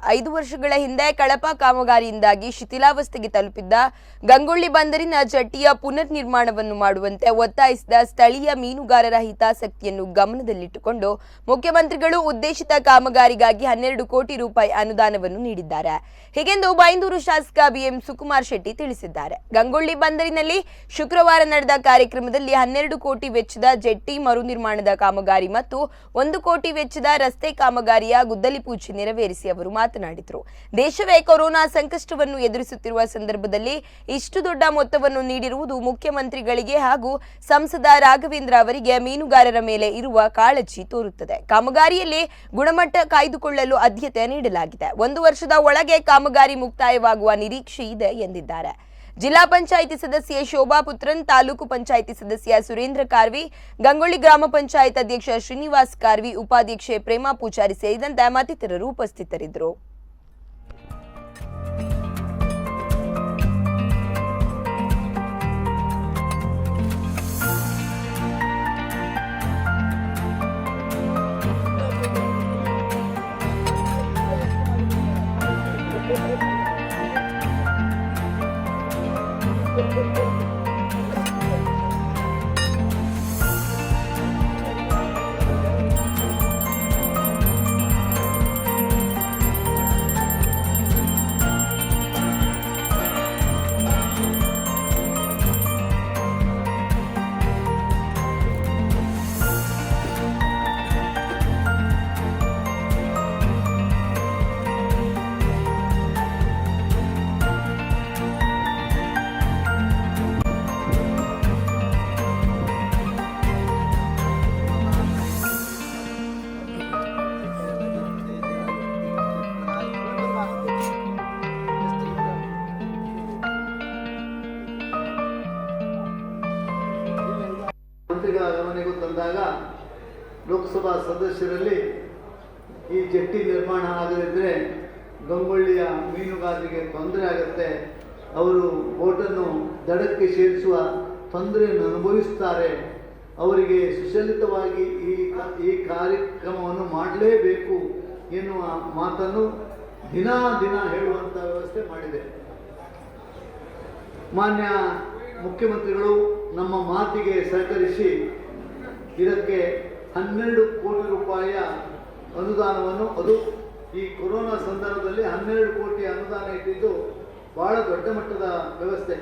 5 ವರ್ಷಗಳ ಹಿಂದೆ ಕಳಪ ಕಾಮಗಾರಿಯಿಂದಾಗಿ ಶಿಥಿಲಾವಸ್ಥೆಗೆ ತಲುಪಿದ್ದ ಗಂಗೊಳ್ಳಿ ಬಂದರಿನ ಜಟ್ಟಿಯ ಪುನರ್ ನಿರ್ಮಾಣವನ್ನು ಮಾಡುವಂತೆ ಒತ್ತಾಯಿಸಿದ ಸ್ಥಳೀಯ ಮೀನುಗಾರರ ಹಿತಾಸಕ್ತಿಯನ್ನು ಗಮನದಲ್ಲಿಟ್ಟುಕೊಂಡು ಮುಖ್ಯಮಂತ್ರಿಗಳು ಉದ್ದೇಶಿತ ಕಾಮಗಾರಿಗಾಗಿ 12 ಕೋಟಿ ರೂಪಾಯಿ ಅನುದಾನವನ್ನು ನೀಡಿದ್ದಾರೆ. ಹೀಗೆಂದು ಬೈಂದೂರು ಶಾಸಕ ಬಿಎಂ ಸುಕುಮಾರ್ ಶೆಟ್ಟಿ ತಿಳಿಸಿದ್ದಾರೆ. ಗಂಗೊಳ್ಳಿ ಬಂದರಿನಲ್ಲಿ ಶುಕ್ರವಾರ ನಡೆದ ಕಾರ್ಯಕ್ರಮದಲ್ಲಿ 12 ಕೋಟಿ ವೆಚ್ಚದ ಜೆಟ್ಟಿ ಮರು ನಿರ್ಮಾಣದ ಕಾಮಗಾರಿ ಮತ್ತು 1 ಕೋಟಿ ವೆಚ್ಚದ ರಸ್ತೆ ಕಾಮಗಾರಿಯ ಗುದ್ದಲಿ ಪೂಜೆ ನೆರವೇರಿಸಿ ಅವರು ಮಾತನಾಡಿದರು. ದೇಶವೇ ಕೊರೋನಾ ಸಂಕಷ್ಟವನ್ನು ಎದುರಿಸುತ್ತಿರುವ ಸಂದರ್ಭದಲ್ಲಿ ಇಷ್ಟು ದೊಡ್ಡ ಮೊತ್ತವನ್ನು ನೀಡಿರುವುದು ಮುಖ್ಯಮಂತ್ರಿಗಳಿಗೆ ಹಾಗೂ ಸಂಸದ ರಾಘವೇಂದ್ರ ಅವರಿಗೆ ಮೀನುಗಾರರ ಮೇಲೆ ಇರುವ ಕಾಳಜಿ ತೋರುತ್ತದೆ. ಕಾಮಗಾರಿಯಲ್ಲಿ ಗುಣಮಟ್ಟ ಕಾಯ್ದುಕೊಳ್ಳಲು ಆದ್ಯತೆ ನೀಡಲಾಗಿದೆ. 1 ವರ್ಷದ ಒಳಗೆ ಕಾಮಗಾರಿ ಮುಕ್ತಾಯವಾಗುವ ನಿರೀಕ್ಷೆ ಇದೆ ಎಂದಿದ್ದಾರೆ. ಜಿಲ್ಲಾ ಪಂಚಾಯಿತಿ ಸದಸ್ಯೆ ಶೋಭಾ ಪುತ್ರನ್, ತಾಲೂಕು ಪಂಚಾಯಿತಿ ಸದಸ್ಯ ಸುರೇಂದ್ರ ಕಾರ್ವಿ, ಗಂಗೊಳ್ಳಿ ಗ್ರಾಮ ಪಂಚಾಯತ್ ಅಧ್ಯಕ್ಷ ಶ್ರೀನಿವಾಸ್ ಕಾರ್ವಿ, ಉಪಾಧ್ಯಕ್ಷೆ ಪ್ರೇಮಾ ಪೂಜಾರಿ ಸೇರಿದಂತೆ ಮತ್ತಿತರರು ಉಪಸ್ಥಿತರಿದ್ದರು. ಮಂತ್ರಿಗಳ ಗಮನಕ್ಕೆ ತಂದಾಗ ಲೋಕಸಭಾ ಸದಸ್ಯರಲ್ಲಿ ಈ ಜೆಟ್ಟಿ ನಿರ್ಮಾಣ ಆಗದಿದ್ದರೆ ಗಂಗೊಳ್ಳಿಯ ಮೀನುಗಾರರಿಗೆ ತೊಂದರೆ ಆಗುತ್ತೆ, ಅವರು ಬೋಟನ್ನು ದಡಕ್ಕೆ ಸೇರಿಸುವ ತೊಂದರೆಯನ್ನು ಅನುಭವಿಸುತ್ತಾರೆ, ಅವರಿಗೆ ಸುಸಲಿತವಾಗಿ ಈ ಕಾರ್ಯಕ್ರಮವನ್ನು ಮಾಡಲೇಬೇಕು ಎನ್ನುವ ಮಾತನ್ನು ದಿನ ಹೇಳುವಂಥ ವ್ಯವಸ್ಥೆ ಮಾಡಿದೆ. ಮಾನ್ಯ ಮುಖ್ಯಮಂತ್ರಿಗಳು ನಮ್ಮ ಮಾತಿಗೆ ಸಹಕರಿಸಿ ಇದಕ್ಕೆ 12 ಕೋಟಿ ರೂಪಾಯಿಯ ಅನುದಾನವನ್ನು, ಅದು ಈ ಕೊರೋನಾ ಸಂದರ್ಭದಲ್ಲಿ 12 ಕೋಟಿ ಅನುದಾನ ಇಟ್ಟಿದ್ದು ಬಹಳ ದೊಡ್ಡ ಮಟ್ಟದ ವ್ಯವಸ್ಥೆ.